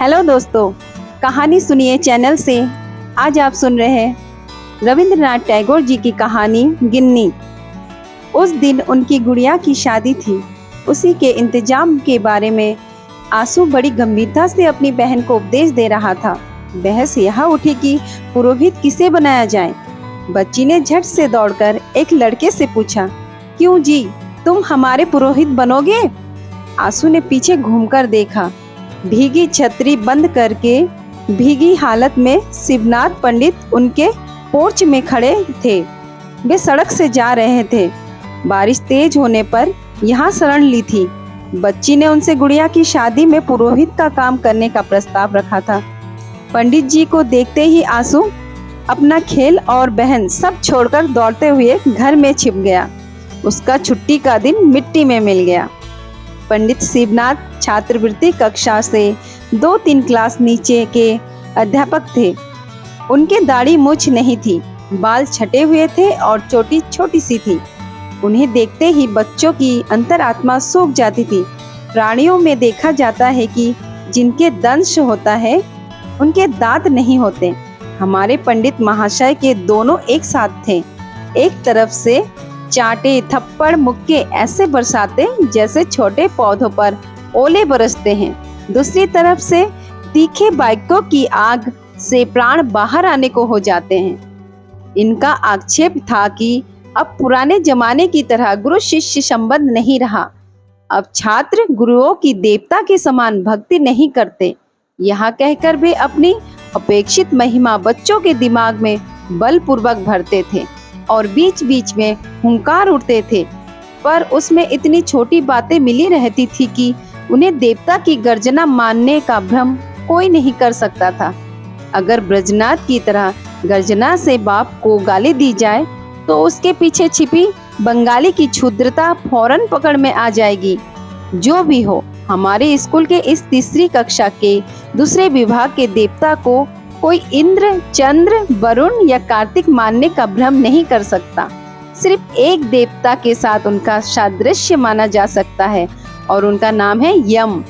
Hello दोस्तों, कहानी सुनिए चैनल से। आज आप सुन रहे हैं रविंद्रनाथ टैगोर जी की कहानी गिन्नी। उस दिन उनकी गुड़िया की शादी थी। उसी के इंतजाम के बारे में आंसू बड़ी गंभीरता से अपनी बहन को उपदेश दे रहा था। बहस यहाँ उठी कि पुरोहित किसे बनाया जाए। बच्ची ने झट से दौड़कर एक लड़के से पूछा, क्यों जी, तुम हमारे पुरोहित बनोगे? आंसू ने पीछे घूमकर देखा। भीगी छतरी बंद करके भीगी हालत में शिवनाथ पंडित उनके पोर्च में खड़े थे। वे सड़क से जा रहे थे। बारिश तेज होने पर यहाँ शरण ली थी। बच्ची ने उनसे गुड़िया की शादी में पुरोहित का काम करने का प्रस्ताव रखा था। पंडित जी को देखते ही आंसू अपना खेल और बहन सब छोड़कर दौड़ते हुए घर में छिप गया। उसका छुट्टी का दिन मिट्टी में मिल गया। पंडित शिवनाथ छात्रवृत्ति कक्षा से 2-3 क्लास नीचे के अध्यापक थे। उनके दाढ़ी मूछ नहीं थी, बाल छटे हुए थे और चोटी छोटी सी थी। उन्हें देखते ही बच्चों की अंतरात्मा सूख जाती थी। प्राणियों में देखा जाता है कि जिनके दंश होता है उनके दांत नहीं होते। हमारे पंडित महाशय के दोनों एक साथ थे। एक तरफ से चांटे थप्पड़ मुक्के ऐसे बरसाते जैसे छोटे पौधों पर ओले बरसते हैं। दूसरी तरफ से तीखे वाक्यों की आग से प्राण बाहर आने को हो जाते हैं। इनका आक्षेप था कि अब पुराने जमाने की तरह गुरु शिष्य संबंध नहीं रहा। अब छात्र गुरुओं की देवता के समान भक्ति नहीं करते। यहाँ कहकर वे अपनी अपेक्षित महिमा बच्चों के दिमाग में बलपूर्वक भरते थे और बीच बीच में हुंकार उठते थे, पर उसमें इतनी छोटी बातें मिली रहती थी कि उन्हें देवता की गर्जना मानने का भ्रम कोई नहीं कर सकता था। अगर ब्रजनाथ की तरह गर्जना से बाप को गाली दी जाए तो उसके पीछे छिपी बंगाली की क्षुद्रता फौरन पकड़ में आ जाएगी। जो भी हो, हमारे स्कूल के इस तीसरी कक्षा के दूसरे विभाग के देवता को कोई इंद्र, चंद्र, वरुण या कार्तिक मानने का भ्रम नहीं कर सकता। सिर्फ एक देवता के साथ उनका सादृश्य माना जा सकता है और उनका नाम है यम।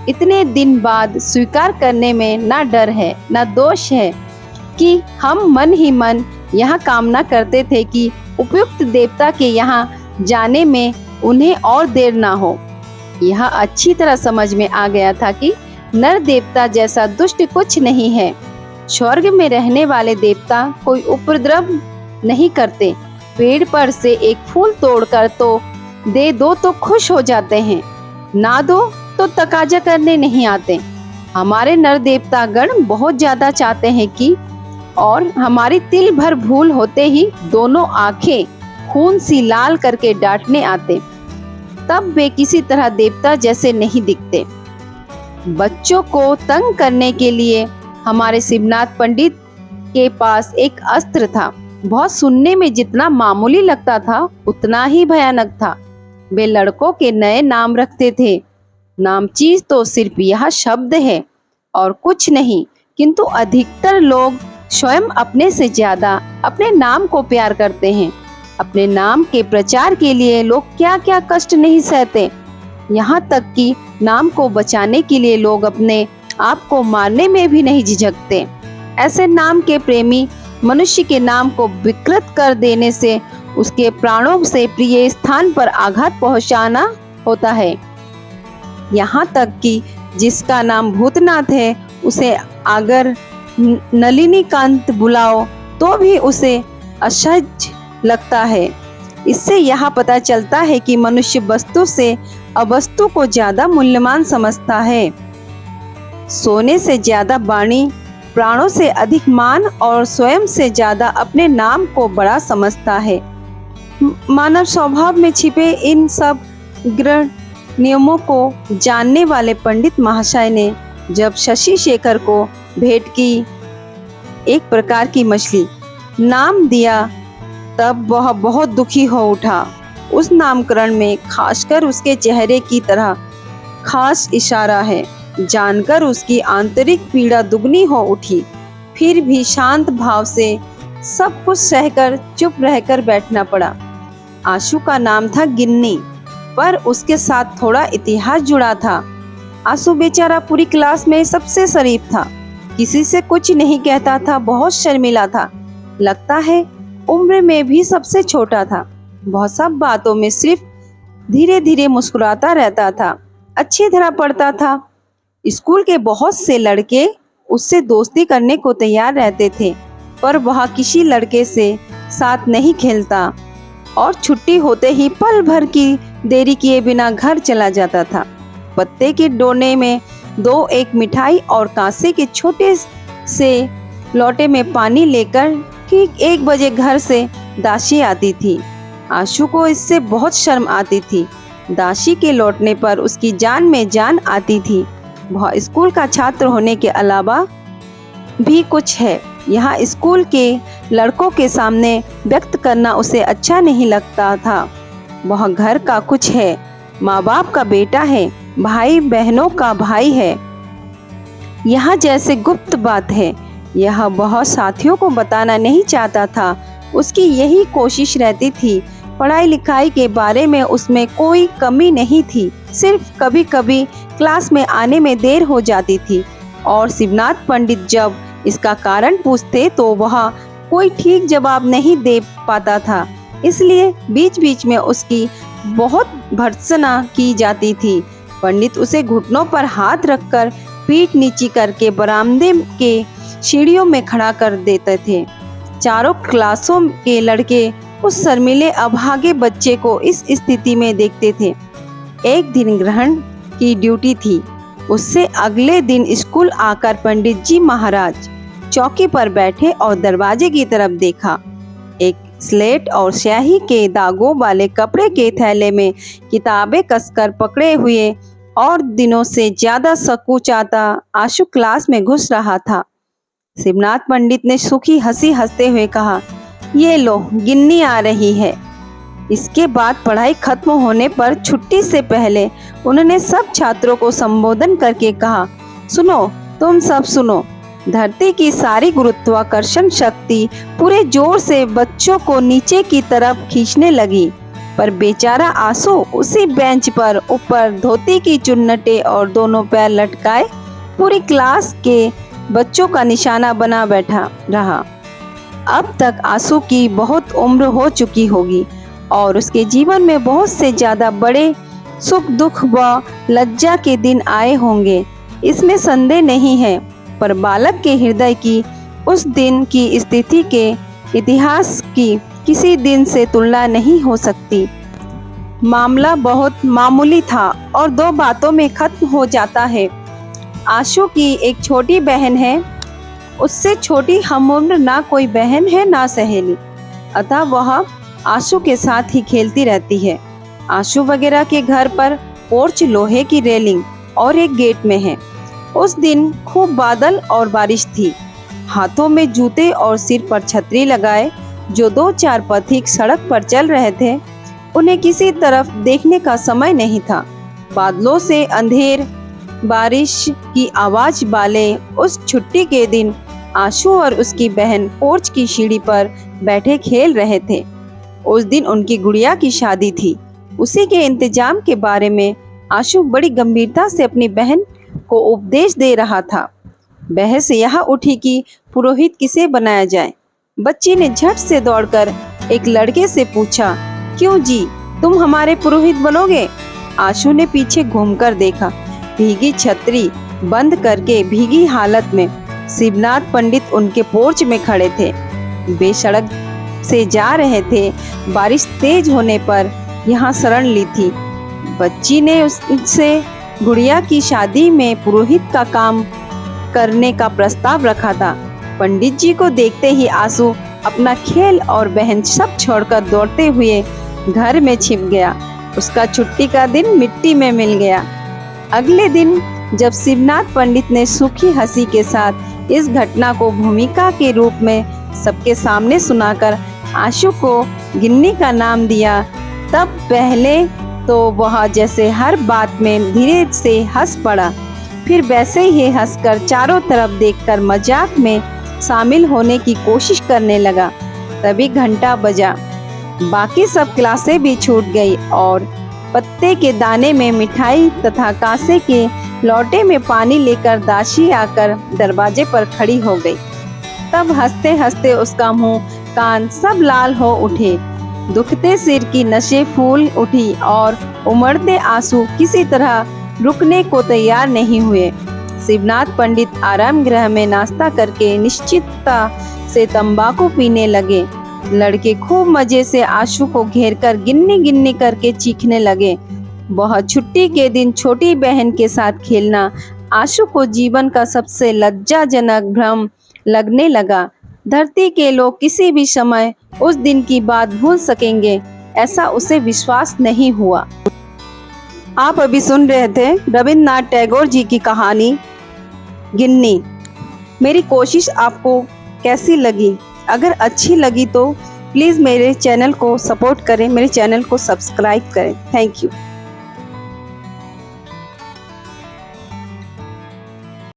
इतने दिन बाद स्वीकार करने में ना डर है ना दोष है कि हम मन ही मन यहाँ कामना करते थे कि उपयुक्त देवता के यहाँ जाने में उन्हें और देर ना हो। यह अच्छी तरह समझ में आ गया था कि नर देवता जैसा दुष्ट कुछ नहीं है। स्वर्ग में रहने वाले देवता कोई उपद्रव नहीं करते। पेड़ पर से एक फूल तोड़कर तो दे दो तो खुश हो जाते हैं, ना दो तो तकाजा करने नहीं आते। हमारे नर देवता गण बहुत ज्यादा चाहते हैं कि, और हमारी तिल भर भूल होते ही दोनों आंखें खून सी लाल करके डांटने आते। तब वे किसी तरह देवता जैसे नहीं दिखते। बच्चों को तंग करने के लिए हमारे शिवनाथ पंडित के पास एक अस्त्र था। बहुत सुनने में जितना मामूली लगता था उतना ही भयानक था। वे लड़कों के नए नाम रखते थे। नामचीज तो सिर्फ यह शब्द है और कुछ नहीं, किंतु अधिकतर लोग स्वयं अपने से ज्यादा अपने नाम को प्यार करते हैं। अपने नाम के प्रचार के लिए लोग क्या क्या कष्ट नहीं सहते। यहाँ तक कि नाम को बचाने के लिए लोग अपने आपको मारने में भी नहीं झिझकते। ऐसे नाम के प्रेमी मनुष्य के नाम को विकृत कर देने से उसके प्राणों से प्रिय स्थान पर आघात पहुंचाना होता है। यहाँ तक कि जिसका नाम भूतनाथ है उसे अगर नलिनीकांत बुलाओ तो भी उसे असह्य लगता है। इससे यह पता चलता है कि मनुष्य वस्तु से अवस्तु को ज्यादा मूल्यवान समझता है। सोने से ज्यादा वाणी, प्राणों से अधिक मान और स्वयं से ज्यादा अपने नाम को बड़ा समझता है। मानव स्वभाव में छिपे इन सब ग्रह नियमों को जानने वाले पंडित महाशय ने जब शशि शेखर को भेंट की एक प्रकार की मछली नाम दिया तब वह बहुत दुखी हो उठा। उस नामकरण में खासकर उसके चेहरे की तरह खास इशारा है। जानकर उसकी आंतरिक पीड़ा दुगनी हो उठी। फिर भी शांत भाव से सब कुछ सहकर चुप रहकर बैठना पड़ा। आशु का नाम था गिन्नी, पर उसके साथ थोड़ा इतिहास जुड़ा था। आंसू बेचारा पूरी क्लास में सबसे शरीफ था, किसी से कुछ नहीं कहता था, बहुत शर्मिला था, लगता है उम्र में भी सबसे छोटा था। बहुत सब बातों में सिर्फ धीरे धीरे मुस्कुराता रहता था, अच्छी तरह पढ़ता था। स्कूल के बहुत से लड़के उससे दोस्ती करने को तैयार रहते थे, पर वह किसी लड़के से साथ नहीं खेलता और छुट्टी होते ही पल भर की देरी किए बिना घर चला जाता था। पत्ते के डोने में एक मिठाई और कांसे के छोटे से लोटे में पानी लेकर ठीक 1 बजे घर से दासी आती थी। आशु को इससे बहुत शर्म आती थी। दासी के लौटने पर उसकी जान में जान आती थी। वह स्कूल का छात्र होने के अलावा भी कुछ है, यहाँ स्कूल के लड़कों के सामने व्यक्त करना उसे अच्छा नहीं लगता था। वह घर का कुछ है, माँ बाप का बेटा है, भाई बहनों का भाई है। यहाँ जैसे गुप्त बात है, यह बहुत साथियों को बताना नहीं चाहता था। उसकी यही कोशिश रहती थी। पढ़ाई लिखाई के बारे में उसमें कोई कमी नहीं थी, सिर्फ कभी कभी क्लास में आने में देर हो जाती थी और शिवनाथ पंडित जब इसका कारण पूछते तो वह कोई ठीक जवाब नहीं दे पाता था, इसलिए बीच बीच में उसकी बहुत भर्त्सना की जाती थी। पंडित उसे घुटनों पर हाथ रखकर पीठ नीची करके बरामदे के सीढ़ियों में खड़ा कर देते थे। चारों क्लासों के लड़के उस शर्मीले अभागे बच्चे को इस स्थिति में देखते थे। एक दिन ग्रहण की ड्यूटी थी। उससे अगले दिन स्कूल आकर पंडित जी महाराज चौकी पर बैठे और दरवाजे की तरफ देखा। एक स्लेट और स्याही के दागों वाले कपड़े के थैले में किताबें कसकर पकड़े हुए और दिनों से ज्यादा सकुचाता आशु क्लास में घुस रहा था। शिवनाथ पंडित ने सूखी हंसी हंसते हुए कहा, ये लो गिन्नी आ रही है। इसके बाद पढ़ाई खत्म होने पर छुट्टी से पहले उन्होंने सब छात्रों को संबोधन करके कहा, सुनो, तुम सब सुनो। धरती की सारी गुरुत्वाकर्षण शक्ति पूरे जोर से बच्चों को नीचे की तरफ खींचने लगी, पर बेचारा आंसू उसी बेंच पर ऊपर धोती की चुन्नटे और दोनों पैर लटकाए पूरी क्लास के बच्चों का निशाना बना बैठा रहा। अब तक आंसू की बहुत उम्र हो चुकी होगी और उसके जीवन में बहुत से ज्यादा बड़े सुख दुख व लज्जा के दिन आए होंगे, इसमें संदेह नहीं है, पर बालक के हृदय की उस दिन की स्थिति के इतिहास की किसी दिन से तुलना नहीं हो सकती। मामला बहुत मामूली था और 2 बातों में खत्म हो जाता है। आशु की एक छोटी बहन है, उससे छोटी हमउम्र ना कोई बहन है ना सहेली, अतः वह आशु के साथ ही खेलती रहती है। आशु वगैरह के घर पर पोर्च लोहे की रेलिंग और एक गेट में है। उस दिन खूब बादल और बारिश थी। हाथों में जूते और सिर पर छतरी लगाए जो 2-4 पथिक सड़क पर चल रहे थे, उन्हें किसी तरफ देखने का समय नहीं था। बादलों से अंधेर बारिश की आवाज वाले उस छुट्टी के दिन आशु और उसकी बहन पोर्च की सीढ़ी पर बैठे खेल रहे थे। उस दिन उनकी गुड़िया की शादी थी। उसी के इंतजाम के बारे में आशु बड़ी गंभीरता से अपनी बहन को उपदेश दे रहा था। बहस यहाँ उठी कि पुरोहित किसे बनाया जाए। बच्ची ने झट से दौड़कर एक लड़के से पूछा, क्यों जी, तुम हमारे पुरोहित बनोगे? आशु ने पीछे घूमकर देखा। भीगी छतरी बंद करके भीगी हालत में शिवनाथ पंडित उनके पोर्च में खड़े थे। वे सड़क से जा रहे थे। बारिश तेज होने पर यहाँ शरण ली थी। बच्ची ने उससे गुड़िया की शादी में पुरोहित का काम करने का प्रस्ताव रखा था। पंडित जी को देखते ही आशु अपना खेल और बहन सब छोड़कर दौड़ते हुए घर में छिप गया। उसका छुट्टी का दिन मिट्टी में मिल गया। अगले दिन जब शिवनाथ पंडित ने सूखी हंसी के साथ इस घटना को भूमिका के रूप में सबके सामने सुनाकर आशु को गिन्नी का नाम दिया, तब पहले तो वह जैसे हर बात में धीरे से हंस पड़ा, फिर वैसे ही हंसकर चारों तरफ देखकर मजाक में शामिल होने की कोशिश करने लगा। तभी घंटा बजा। बाकी सब क्लासें भी छूट गई और पत्ते के दाने में मिठाई तथा कांसे के लौटे में पानी लेकर दासी आकर दरवाजे पर खड़ी हो गई। तब हंसते हंसते उसका मुंह कान सब लाल हो उठे, दुखते सिर की नसें फूल उठी और उमड़ते आंसू किसी तरह रुकने को तैयार नहीं हुए। शिवनाथ पंडित आराम गृह में नाश्ता करके निश्चितता से तंबाकू पीने लगे। लड़के खूब मजे से आशु को घेरकर गिन्नी गिन्नी करके चीखने लगे। बहुत छुट्टी के दिन छोटी बहन के साथ खेलना आशु को जीवन का सबसे लज्जाजनक भ्रम लगने लगा। धरती के लोग किसी भी समय उस दिन की बात भूल सकेंगे, ऐसा उसे विश्वास नहीं हुआ। आप अभी सुन रहे थे रविंद्रनाथ टैगोर जी की कहानी गिन्नी। मेरी कोशिश आपको कैसी लगी? अगर अच्छी लगी तो प्लीज़ मेरे चैनल को सपोर्ट करें, मेरे चैनल को सब्सक्राइब करें। Thank you.